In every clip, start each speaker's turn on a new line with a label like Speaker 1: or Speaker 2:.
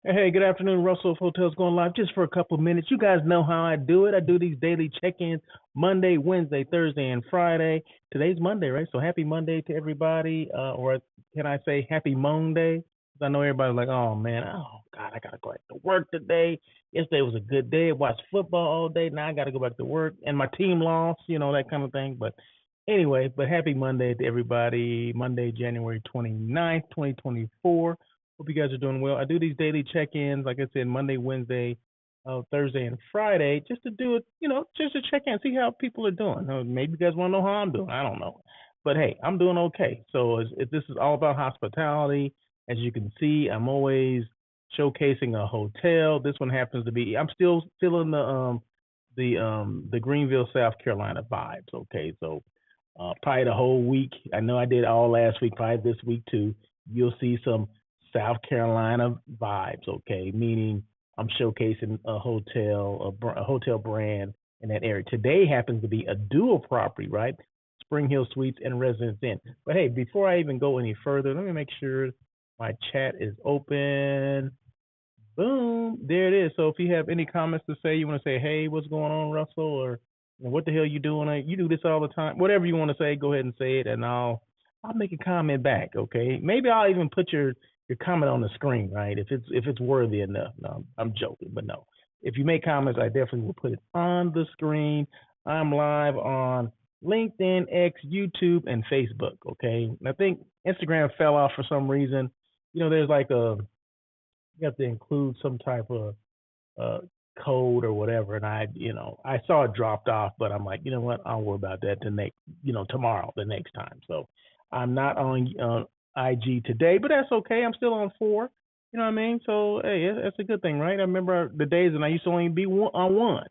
Speaker 1: Hey, good afternoon. Russell of Hotels going live just for a couple of minutes. You guys know how I do it. I do these daily check-ins Monday, Wednesday, Thursday, and Friday. Today's Monday, right? So happy Monday to everybody. Or can I say happy Monday? 'Cause I know everybody's like, oh man, oh God, I gotta go back to work today. Yesterday was a good day. I watched football all day. Now I gotta go back to work, and my team lost. That kind of thing. But anyway, but happy Monday to everybody. Monday, January 29th, 2024. Hope you guys are doing well. I do these daily check-ins, like I said, Monday, Wednesday, Thursday, and Friday, just to do it, just to check in, see how people are doing. Maybe you guys want to know how I'm doing. I don't know, but hey, I'm doing okay. So this is all about hospitality. As you can see, I'm always showcasing a hotel. This one happens to be. I'm still feeling the Greenville, South Carolina vibes. Okay, so probably the whole week. I know I did all last week, probably this week too. You'll see some South Carolina vibes, okay? Meaning I'm showcasing a hotel brand in that area. Today happens to be a dual property, right? Spring Hill Suites and Residence Inn. But hey, before I even go any further, let me make sure my chat is open. Boom, there it is. So if you have any comments to say, you want to say, hey, what's going on, Russell, or what the hell you doing? You do this all the time. Whatever you want to say, go ahead and say it, and I'll make a comment back. Okay, maybe I'll even put your comment on the screen, right? If it's worthy enough. No, I'm joking, but no. If you make comments, I definitely will put it on the screen. I'm live on LinkedIn, X, YouTube, and Facebook. Okay, and I think Instagram fell off for some reason. There's like you have to include some type of uh, code or whatever. And I saw it dropped off, but I'm like, you know what? I'll worry about that the next, tomorrow, the next time. So I'm not on IG today, but that's okay. I'm still on four. You know what I mean? So hey, that's a good thing, right? I remember the days when I used to only be on one,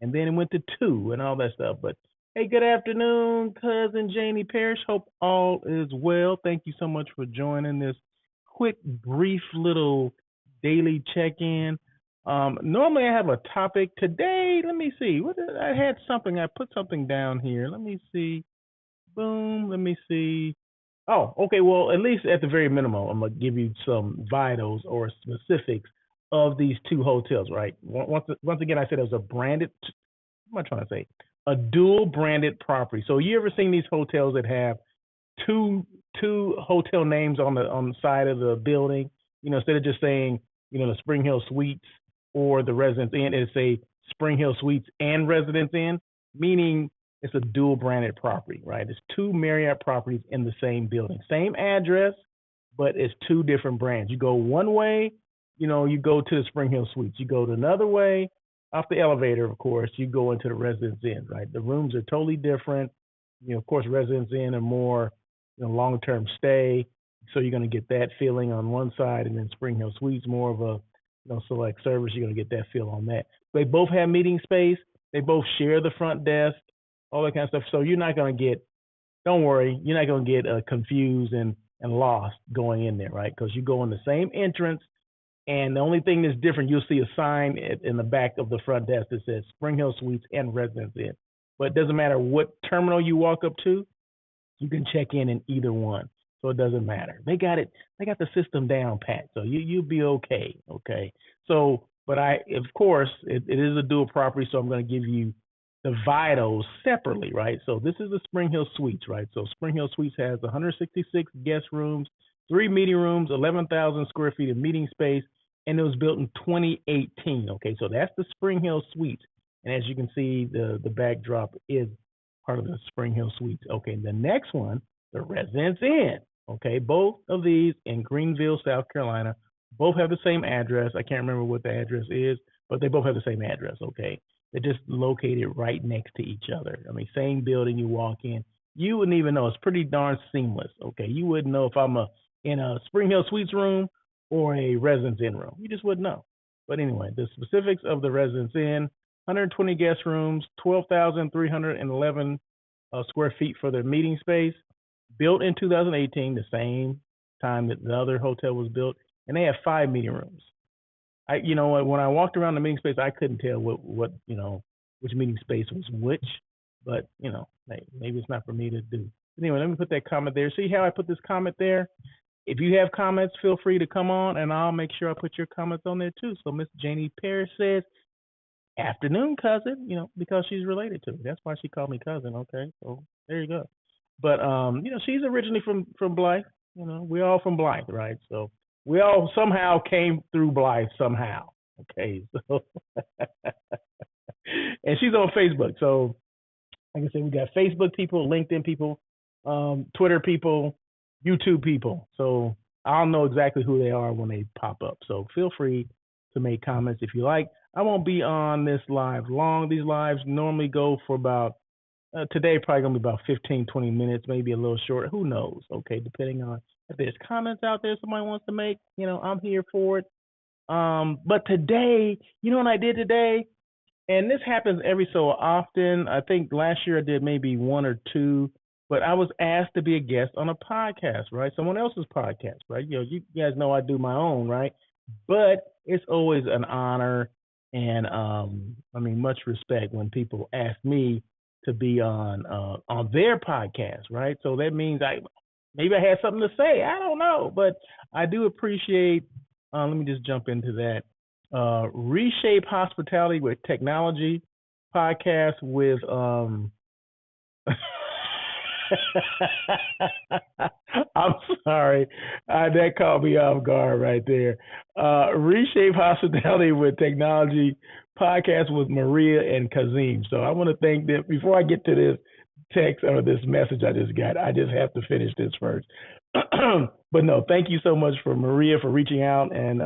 Speaker 1: and then it went to two and all that stuff. But hey, good afternoon, cousin Janie Parrish. Hope all is well. Thank you so much for joining this quick, brief little daily check-in. Normally I have a topic. Today, let me see. I had something. I put something down here. Let me see. Boom. Let me see. Oh, okay. Well, at least at the very minimum, I'm gonna give you some vitals or specifics of these two hotels. Right. Once again, I said it was a branded. What am I trying to say? A dual branded property. So you ever seen these hotels that have two hotel names on the side of the building? Instead of just saying the Spring Hill Suites or the Residence Inn, it's a Spring Hill Suites and Residence Inn, meaning it's a dual branded property, right? It's two Marriott properties in the same building, same address, but it's two different brands. You go one way, you go to the Spring Hill Suites. You go to another way, off the elevator, of course, you go into the Residence Inn, right? The rooms are totally different. Of course, Residence Inn are more long-term stay, so you're going to get that feeling on one side, and then Spring Hill Suites more of a select service. You're going to get that feel on that. They both have meeting space. They both share the front desk, all that kind of stuff. So you're not going to get, don't worry, you're not going to get confused and lost going in there, right? Because you go in the same entrance, and the only thing that's different, you'll see a sign in the back of the front desk that says Spring Hill Suites and Residence Inn. But it doesn't matter what terminal you walk up to, you can check in either one. So it doesn't matter. They got it. They got the system down pat. So you'll be okay. Okay. So, but of course, it is a dual property. So I'm going to give you the vitals separately, right? So this is the Spring Hill Suites, right? So Spring Hill Suites has 166 guest rooms, 3 meeting rooms, 11,000 square feet of meeting space, and it was built in 2018. Okay. So that's the Spring Hill Suites. And as you can see, the backdrop is part of the Spring Hill Suites. Okay, the next one, the Residence Inn. Okay, both of these in Greenville, South Carolina, both have the same address. I can't remember what the address is, but they both have the same address. Okay, they're just located right next to each other. I mean, same building. You walk in, you wouldn't even know. It's pretty darn seamless. Okay, you wouldn't know if I'm in a Spring Hill Suites room or a Residence Inn room. You just wouldn't know. But anyway, the specifics of the Residence Inn: 120 guest rooms, 12,311 square feet for their meeting space, built in 2018, the same time that the other hotel was built, and they have 5 meeting rooms. When I walked around the meeting space, I couldn't tell what which meeting space was which, but maybe it's not for me to do. Anyway, let me put that comment there. See how I put this comment there? If you have comments, feel free to come on, and I'll make sure I put your comments on there too. So Miss Janie Paris says, "Afternoon, cousin." Because she's related to me. That's why she called me cousin. Okay, so there you go. But she's originally from Blythe. We're all from Blythe, right? So we all somehow came through Blythe somehow. Okay, so and she's on Facebook. So like I said, we got Facebook people, LinkedIn people, Twitter people, YouTube people. So I'll know exactly who they are when they pop up. So feel free to make comments if you like. I won't be on this live long. These lives normally go for about, today probably going to be about 15, 20 minutes, maybe a little short. Who knows? Okay, depending on if there's comments out there somebody wants to make, I'm here for it. But today, you know what I did today? And this happens every so often. I think last year I did maybe one or two, but I was asked to be a guest on a podcast, right? Someone else's podcast, right? You guys know I do my own, right? But it's always an honor and much respect when people ask me to be on their podcast, right? So that means maybe I had something to say. I don't know, but I do appreciate. Let me just jump into that. Reshape Hospitality with Technology podcast with I'm sorry, that caught me off guard right there. Reshape Hospitality with Technology podcast with Maria and Kazim. So I want to thank them. Before I get to this text or this message I just got, I just have to finish this first. But no, thank you so much for Maria for reaching out and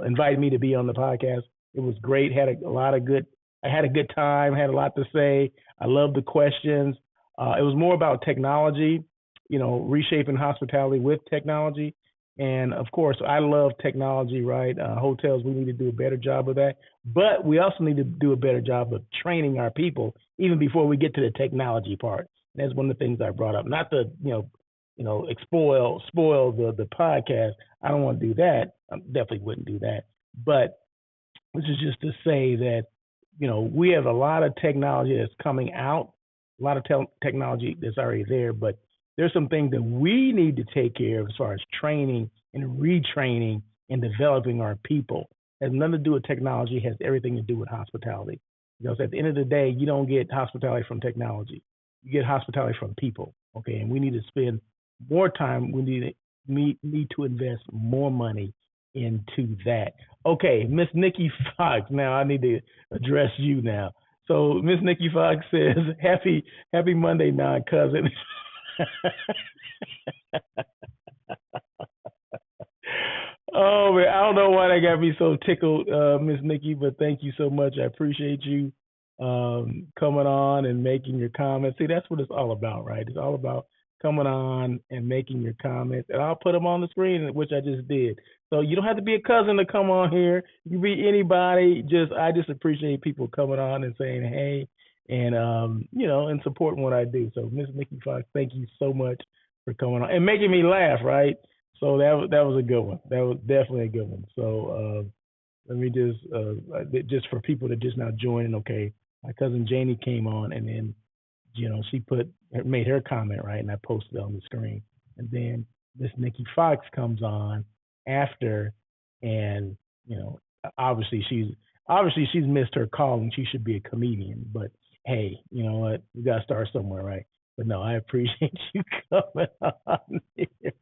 Speaker 1: invited me to be on the podcast. It was great. I had a good time. Had a lot to say. I love the questions. It was more about technology, reshaping hospitality with technology. And of course, I love technology, right? Hotels, we need to do a better job of that. But we also need to do a better job of training our people even before we get to the technology part. And that's one of the things I brought up. Not to, spoil the podcast. I don't want to do that. I definitely wouldn't do that. But this is just to say that, we have a lot of technology that's coming out, a lot of technology that's already there, but there's some things that we need to take care of as far as training and retraining and developing our people. It has nothing to do with technology, it has everything to do with hospitality. Because at the end of the day, you don't get hospitality from technology. You get hospitality from people. Okay. And we need to spend more time. We need to invest more money into that. Okay, Miss Nikki Fox. Now I need to address you now. So Miss Nikki Fox says, "Happy Monday, non-cousin." Oh man, I don't know why that got me so tickled, Miss Nikki, but thank you so much. I appreciate you coming on and making your comments. See, that's what it's all about, right? It's all about coming on and making your comments, and I'll put them on the screen, which I just did. So you don't have to be a cousin to come on here. You can be anybody. I just appreciate people coming on and saying hey, and and supporting what I do. So Miss Nikki Fox, thank you so much for coming on and making me laugh. Right. So that was a good one. That was definitely a good one. So let me just for people that just now joining. Okay, my cousin Janie came on, and then she made her comment, right, and I posted it on the screen. And then Miss Nikki Fox comes on after, and obviously she's missed her calling. She should be a comedian, but hey, you know what? We gotta start somewhere, right? But no, I appreciate you coming on here.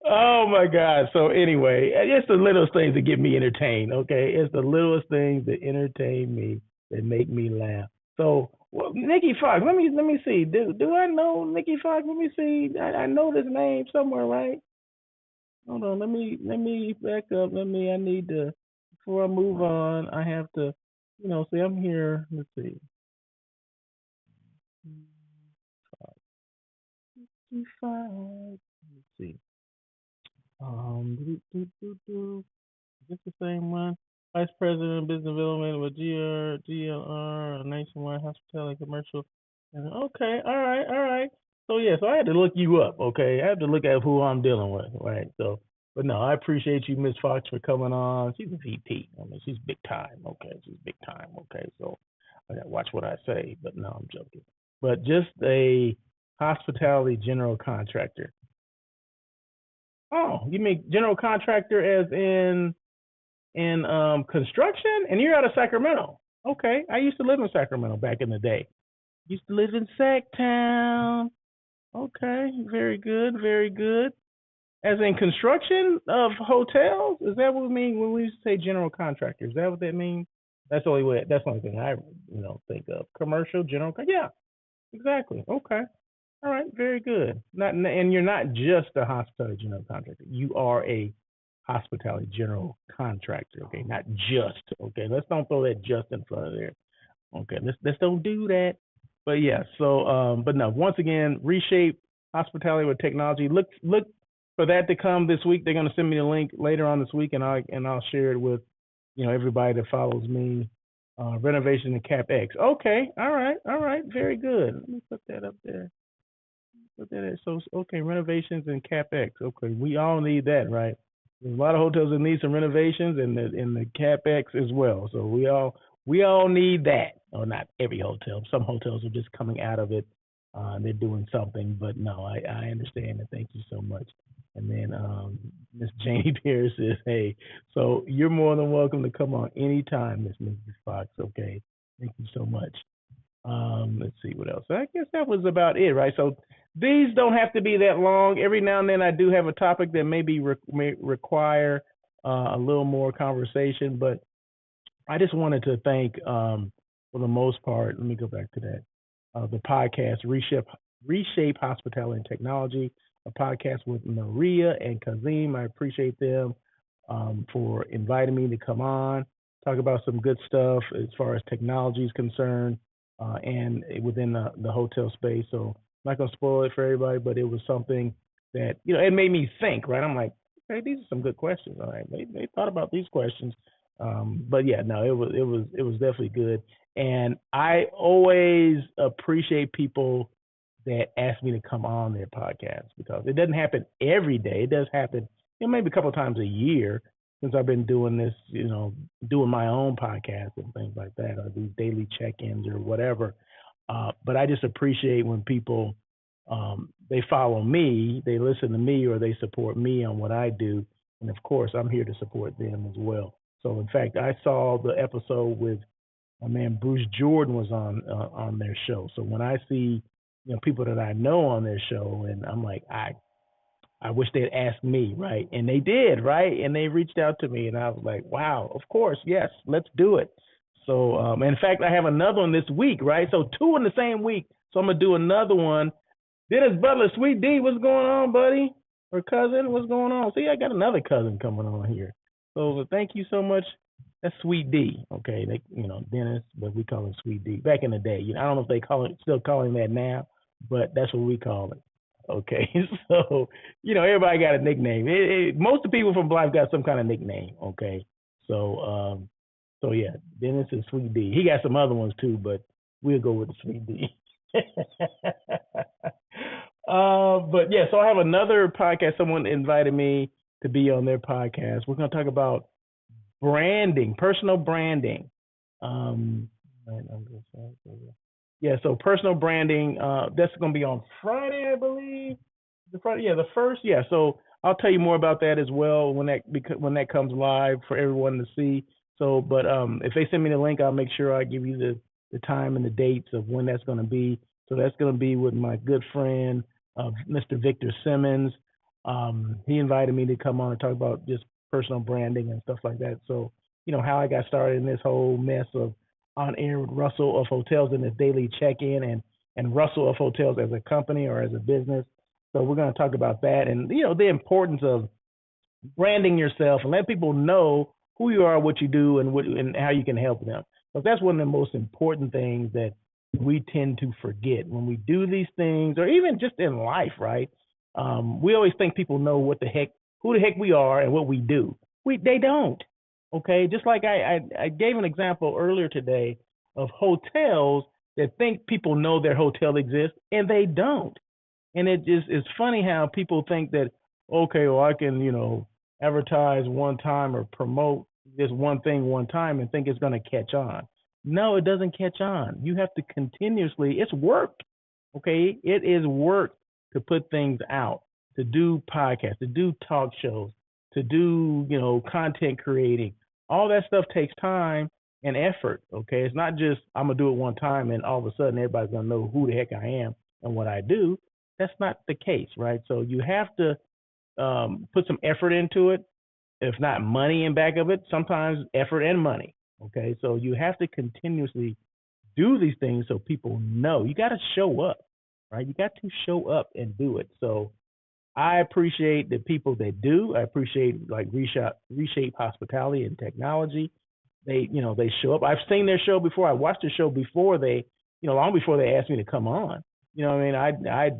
Speaker 1: Oh my God. So anyway, it's the littlest things that get me entertained. Okay, it's the littlest things that entertain me, that make me laugh. So, well, Nikki Fox, let me see. Do I know Nikki Fox? Let me see. I know this name somewhere, right? Hold on. Let me back up. I need to, before I move on, I have to, see. I'm here. Let's see. Nikki Fox. Let's see. Is this the same one? Vice President of Business Development with GLR, Nationwide Hospitality Commercial. Okay, all right. So yeah, so I had to look you up. Okay, I have to look at who I'm dealing with, right? So, but no, I appreciate you, Miss Fox, for coming on. She's a VP. I mean, she's big time. Okay, she's big time. Okay, so I gotta watch what I say. But no, I'm joking. but just a hospitality general contractor. Oh, you mean general contractor as in construction? And you're out of Sacramento. Okay, I used to live in Sacramento back in the day. Used to live in Sacktown. Okay, very good, very good. As in construction of hotels? Is that what we mean when we say general contractor? Is that what that means? That's the only way. That's the only thing I think of. Commercial general. Yeah, exactly. Okay. All right. Very good. Not and you're not just a hospitality general contractor. You are a hospitality general contractor. Okay, not just. Okay, let's don't throw that just in front of there. Okay, let's don't do that. But yeah, so but no, once again, reshape hospitality with technology. Look for that to come this week. They're gonna send me the link later on this week, and I'll share it with everybody that follows me. Renovation and CapEx. Okay, all right, very good. Let me put that up there. Put that in. So okay, renovations and CapEx. Okay, we all need that, right? There's a lot of hotels that need some renovations and the CapEx as well. So we all need that. Or not every hotel. Some hotels are just coming out of it. They're doing something, but no, I understand and thank you so much. And then Miss Janie Pierce says, "Hey, so you're more than welcome to come on anytime, Miss Mrs. Fox. Okay, thank you so much." Let's see what else. I guess that was about it, right? So these don't have to be that long. Every now and then I do have a topic that may require a little more conversation, but I just wanted to thank, for the most part, let me go back to that, the podcast, Reshape Hospitality and Technology, a podcast with Maria and Kazim. I appreciate them for inviting me to come on, talk about some good stuff as far as technology is concerned and within the hotel space. So I'm not going to spoil it for everybody, but it was something that, it made me think, right? I'm like, hey, these are some good questions. All right, they thought about these questions. But yeah, no, it was definitely good. And I always appreciate people that ask me to come on their podcast because it doesn't happen every day. It does happen, maybe a couple of times a year since I've been doing this, doing my own podcast and things like that, or these daily check-ins or whatever. But I just appreciate when people they follow me, they listen to me, or they support me on what I do. And of course, I'm here to support them as well. So in fact, I saw the episode with my man Bruce Jordan was on their show. So when I see people that I know on their show, and I'm like, I wish they'd asked me, right? And they did, right? And they reached out to me, and I was like, wow, of course, yes, let's do it. So in fact, I have another one this week, right? So two in the same week. So I'm gonna do another one. Dennis Butler, Sweet D, what's going on, buddy? Or cousin, what's going on? See, I got another cousin coming on here. So thank you so much. That's Sweet D. Okay, Dennis, but we call him Sweet D. Back in the day, I don't know if they still call him that now, but that's what we call it. Okay, so everybody got a nickname. Most of the people from Blythe got some kind of nickname. Okay, so yeah, Dennis is Sweet D. He got some other ones too, but we'll go with the Sweet D. But yeah, so I have another podcast. Someone invited me to be on their podcast. We're going to talk about branding, personal branding. Yeah, so personal branding. That's going to be on Friday, I believe. The first. Yeah, so I'll tell you more about that as well when that comes live for everyone to see. So, but if they send me the link, I'll make sure I give you the time and the dates of when that's going to be. So that's going to be with my good friend, Mr. Victor Simmons. He invited me to come on and talk about just personal branding and stuff like that. So, how I got started in this whole mess of on air with Russell of Hotels in this daily check-in and Russell of Hotels as a company or as a business. So we're going to talk about that and, the importance of branding yourself and let people know who you are, what you do, and how you can help them. But that's one of the most important things that we tend to forget when we do these things, or even just in life, right? We always think people know who the heck we are and what we do. They don't. Okay, just like I gave an example earlier today of hotels that think people know their hotel exists, and they don't. And it's funny how people think that, okay, well, I can, advertise one time or promote this one thing one time and think it's going to catch on. No, it doesn't catch on. You have to continuously, it's work. Okay, it is work to put things out, to do podcasts, to do talk shows, to do, content creating. All that stuff takes time and effort. Okay, it's not just I'm gonna do it one time and all of a sudden everybody's gonna know who the heck I am and what I do. That's not the case, right? So you have to put some effort into it, if not money in back of it, sometimes effort and money. Okay, so you have to continuously do these things so people know. You got to show up, right? You got to show up and do it. So I appreciate the people that do. I appreciate like Reshape Hospitality and Technology. They show up. I've seen their show before. I watched the show before they, long before they asked me to come on. You know what I mean? I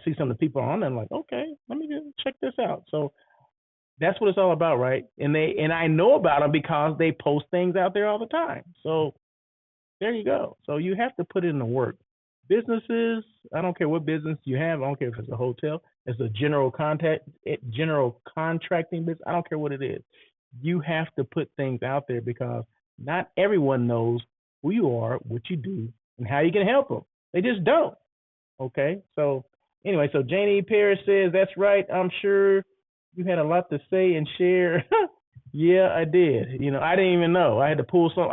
Speaker 1: see some of the people on there. I'm like, okay, let me check this out. So that's what it's all about, right? And I know about them because they post things out there all the time. So there you go. So you have to put in the work. Businesses, I don't care what business you have. I don't care if it's a hotel, it's a general contracting business. I don't care what it is. You have to put things out there because not everyone knows who you are, what you do, and how you can help them. They just don't. Okay. So anyway, so Janie Paris says, that's right. I'm sure you had a lot to say and share. Yeah, I did. I didn't even know. I had to pull some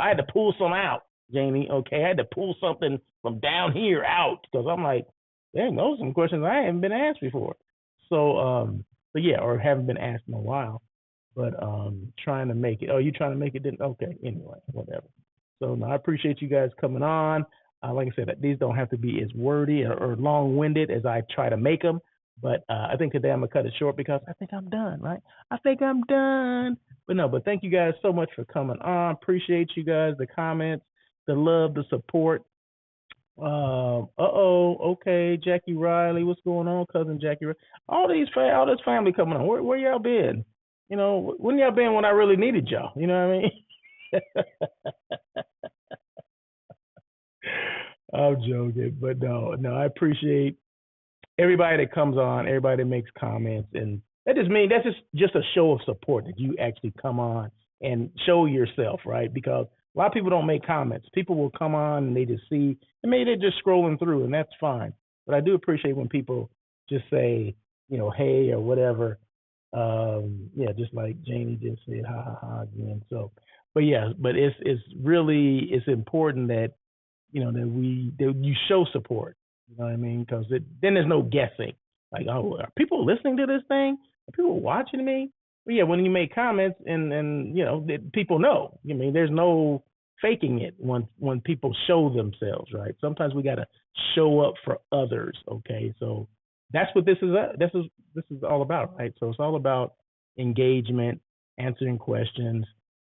Speaker 1: out, Janie. Okay. I had to pull something from down here out because I'm like, dang, those are some questions I haven't been asked before. So, but yeah, or haven't been asked in a while. But trying to make it. Oh, you trying to make it? Didn't? Okay. Anyway, whatever. So no, I appreciate you guys coming on. Like I said, these don't have to be as wordy or long-winded as I try to make them. But I think today I'm gonna cut it short because I think I'm done, right? I think I'm done. But no, but thank you guys so much for coming on. Appreciate you guys, the comments, the love, the support. Okay, Jackie Riley, what's going on, cousin Jackie? All this family coming on. Where y'all been? When y'all been when I really needed y'all? You know what I mean? I'm joking, but no, I appreciate everybody that comes on, everybody that makes comments, and that's just a show of support that you actually come on and show yourself, right? Because a lot of people don't make comments. People will come on and they just see, and maybe they're just scrolling through, and that's fine. But I do appreciate when people just say, hey or whatever. Yeah, just like Janie just said, ha ha ha again. So, but yeah, but it's important that that you show support. You know what I mean? Because then there's no guessing. Like, oh, are people listening to this thing? Are people watching me? But yeah, when you make comments and people know. I mean, there's no faking it when people show themselves, right? Sometimes we got to show up for others. Okay, so that's what this is. This is all about, right? So it's all about engagement, answering questions,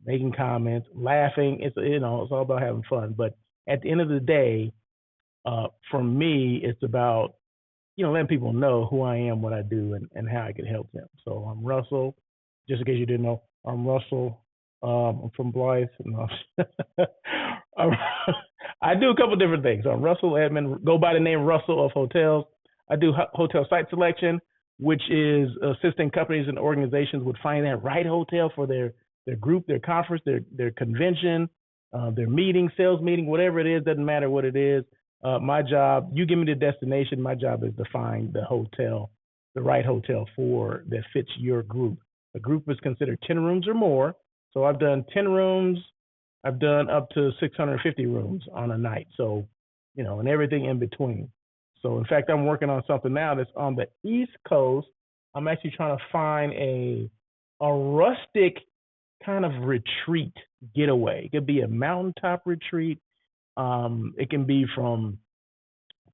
Speaker 1: making comments, laughing. It's all about having fun. But at the end of the day, for me, it's about letting people know who I am, what I do, and how I can help them. So I'm Russell. Just in case you didn't know, I'm Russell. I'm from Blythe. No. I do a couple different things. I'm Russell Edmond. Go by the name Russell of Hotels. I do hotel site selection, which is assisting companies and organizations with finding that right hotel for their group, their conference, their convention, their meeting, sales meeting, whatever it is. Doesn't matter what it is. My job, you give me the destination. My job is to find the hotel, the right hotel that fits your group. A group is considered 10 rooms or more. So I've done 10 rooms. I've done up to 650 rooms on a night. So, and everything in between. So in fact, I'm working on something now that's on the East Coast. I'm actually trying to find a rustic kind of retreat getaway. It could be a mountaintop retreat. It can be from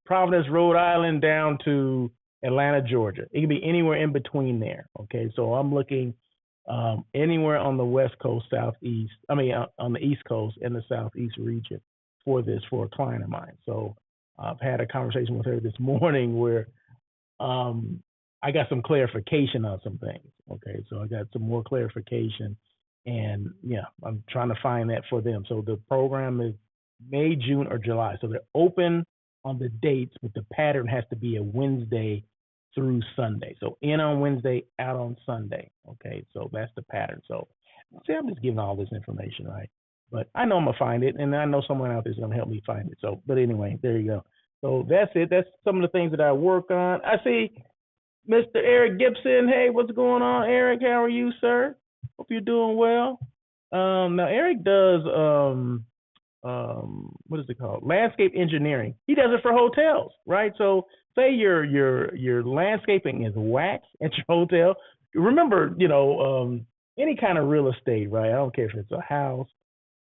Speaker 1: Providence, Rhode Island down to Atlanta, Georgia. It can be anywhere in between there. Okay, so I'm looking anywhere on the West Coast, Southeast. On the East Coast and the Southeast region for a client of mine. So I've had a conversation with her this morning where I got some clarification on some things. Okay, so I got some more clarification, and yeah, I'm trying to find that for them. So the program is May, June, or July. So they're open on the dates, but the pattern has to be a Wednesday through Sunday. So in on Wednesday, out on Sunday. Okay, so that's the pattern. So see, I'm just giving all this information, right? But I know I'm gonna find it, and I know someone out there is gonna help me find it. So, but anyway, there you go. So that's it. That's some of the things that I work on. I see Mr. Eric Gibson. Hey, what's going on, Eric? How are you, sir? Hope you're doing well. Now Eric does what is it called? Landscape engineering. He does it for hotels, right? So say your landscaping is whack at your hotel. Remember, any kind of real estate, right? I don't care if it's a house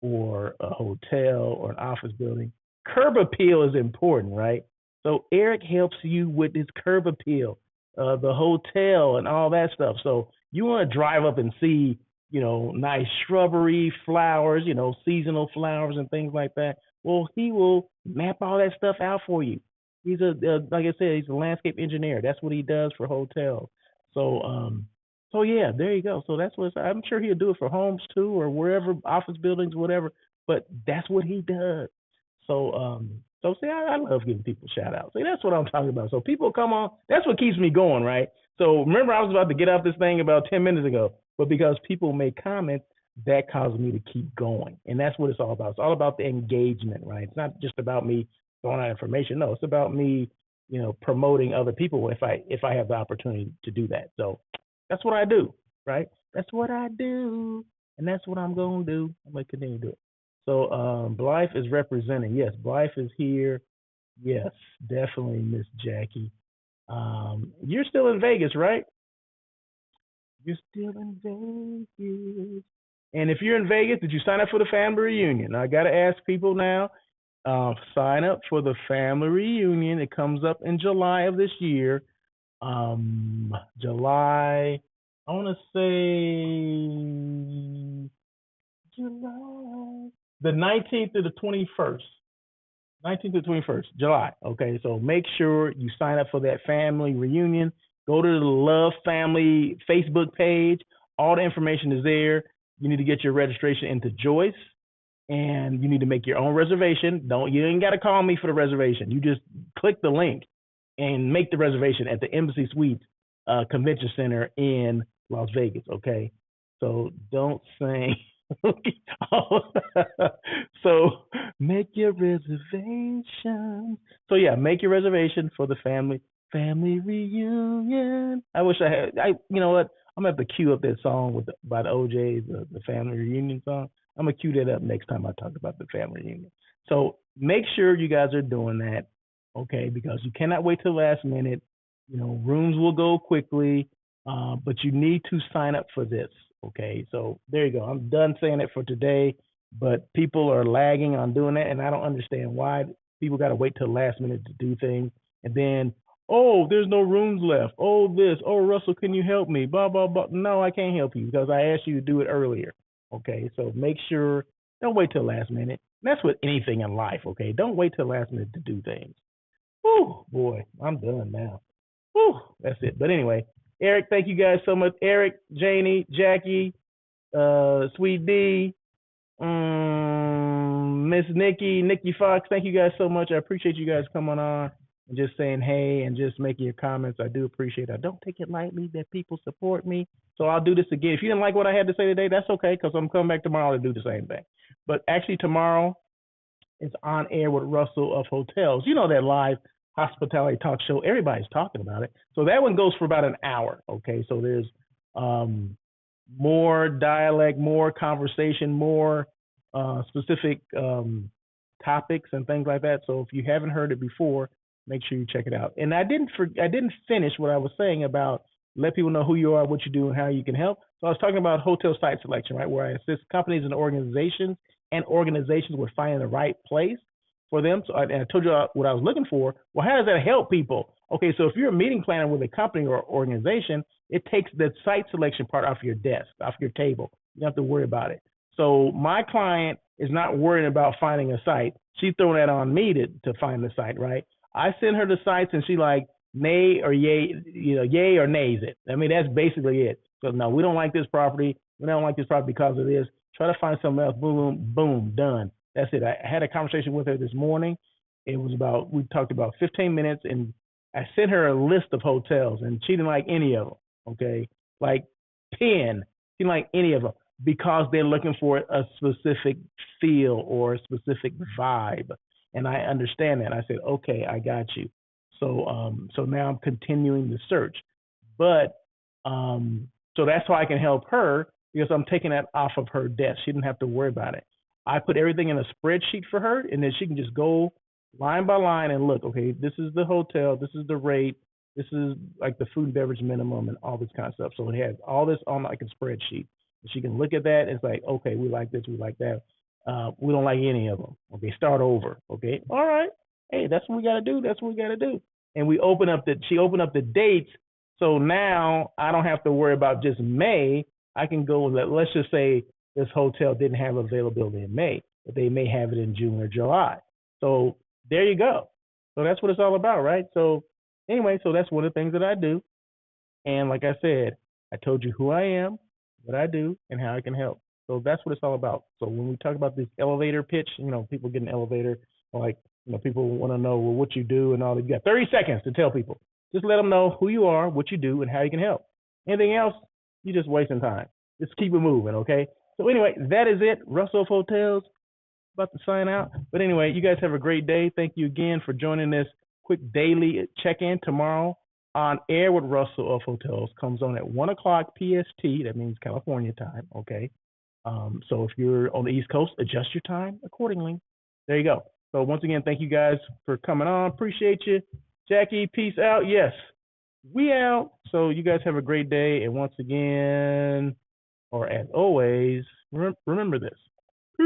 Speaker 1: or a hotel or an office building. Curb appeal is important, right? So Eric helps you with his curb appeal, the hotel and all that stuff. So you want to drive up and see nice shrubbery, flowers, seasonal flowers and things like that. Well, he will map all that stuff out for you. He's like I said, he's a landscape engineer. That's what he does for hotels. So, so yeah, there you go. So that's what I'm sure he'll do it for homes too, or wherever, office buildings, whatever. But that's what he does. So see, I love giving people shout outs. See, that's what I'm talking about. So people come on. That's what keeps me going, right? So remember, I was about to get off this thing about 10 minutes ago, but because people make comments, that causes me to keep going, and that's what it's all about. It's all about the engagement, right? It's not just about me throwing out information. No, it's about me, promoting other people if I have the opportunity to do that. So that's what I do, right? That's what I do, and that's what I'm gonna do. I'm gonna continue to do it. So Blythe is representing. Yes, Blythe is here. Yes, definitely, Miss Jackie. You're still in Vegas, right? You're still in Vegas. And if you're in Vegas, did you sign up for the family reunion? I got to ask people now. Sign up for the family reunion. It comes up in July of this year. July. I want to say July, the 19th to the 21st. 19th to 21st, July. Okay, so make sure you sign up for that family reunion. Go to the Love Family Facebook page. All the information is there. You need to get your registration into Joyce, and you need to make your own reservation. You ain't got to call me for the reservation. You just click the link and make the reservation at the Embassy Suites Convention Center in Las Vegas. Okay, so don't say. So make your reservation. So yeah, make your reservation for the family reunion. I wish I had. You know what? I'm gonna have to cue up that song by the OJ's, the family reunion song. I'm gonna cue that up next time I talk about the family reunion. So make sure you guys are doing that, okay? Because you cannot wait till the last minute. Rooms will go quickly, but you need to sign up for this. Okay, so there you go. I'm done saying it for today, but people are lagging on doing that, and I don't understand why people got to wait till the last minute to do things. And then, oh, there's no rooms left. Oh, this. Oh, Russell, can you help me? Blah, blah, blah. No, I can't help you because I asked you to do it earlier. Okay, so make sure, don't wait till the last minute. That's with anything in life, okay? Don't wait till the last minute to do things. Oh, boy, I'm done now. Whew, that's it. But anyway, Eric, thank you guys so much. Eric, Janie, Jackie, Sweet D, Miss Nikki Fox, thank you guys so much. I appreciate you guys coming on and just saying hey and just making your comments. I do appreciate it. I don't take it lightly that people support me. So I'll do this again. If you didn't like what I had to say today, that's okay, because I'm coming back tomorrow to do the same thing. But actually tomorrow is On Air with Russell of Hotels. You know, that live hospitality talk show. Everybody's talking about it. So that one goes for about an hour. Okay. So there's more dialect, more conversation, more specific topics and things like that. So if you haven't heard it before, make sure you check it out. And I didn't finish what I was saying about let people know who you are, what you do, and how you can help. So I was talking about hotel site selection, right, where I assist companies and organizations with finding the right place for them. So I told you what I was looking for. Well, how does that help people? Okay, so if you're a meeting planner with a company or organization, it takes the site selection part off your desk, off your table. You don't have to worry about it. So my client is not worrying about finding a site. She's throwing that on me to find the site, right? I send her the sites and she like nay or yay, yay or nays it. I mean, that's basically it. So no, we don't like this property. We don't like this property because of this. Try to find something else. Boom, boom, boom, done. That's it. I had a conversation with her this morning. We talked about 15 minutes, and I sent her a list of hotels, and she didn't like any of them, okay? Like 10, she didn't like any of them because they're looking for a specific feel or a specific vibe. And I understand that. I said, okay, I got you. So now I'm continuing the search. But so that's how I can help her because I'm taking that off of her desk. She didn't have to worry about it. I put everything in a spreadsheet for her, and then she can just go line by line and look. Okay, this is the hotel, this is the rate, this is like the food and beverage minimum, and all this kind of stuff. So it has all this on like a spreadsheet. She can look at that. And it's like, okay, we like this, we like that. We don't like any of them. Okay, start over. Okay, all right. Hey, that's what we got to do. That's what we got to do. And she opened up the dates. So now I don't have to worry about just May. I can go, let's just say this hotel didn't have availability in May, but they may have it in June or July. So there you go. So that's what it's all about, right? So anyway, so that's one of the things that I do. And like I said, I told you who I am, what I do, and how I can help. So that's what it's all about. So when we talk about this elevator pitch, people get an elevator, like, people want to know, well, what you do and all that. You got 30 seconds to tell people. Just let them know who you are, what you do, and how you can help. Anything else, you're just wasting time. Just keep it moving, okay? So anyway, that is it. Russell of Hotels, about to sign out. But anyway, you guys have a great day. Thank you again for joining this quick daily check-in. Tomorrow on Air with Russell of Hotels comes on at 1 o'clock PST. That means California time, okay? So if you're on the East Coast, adjust your time accordingly. There you go. So once again, thank you guys for coming on. Appreciate you. Jackie, peace out. Yes, we out. So you guys have a great day. And once again, or as always, remember this.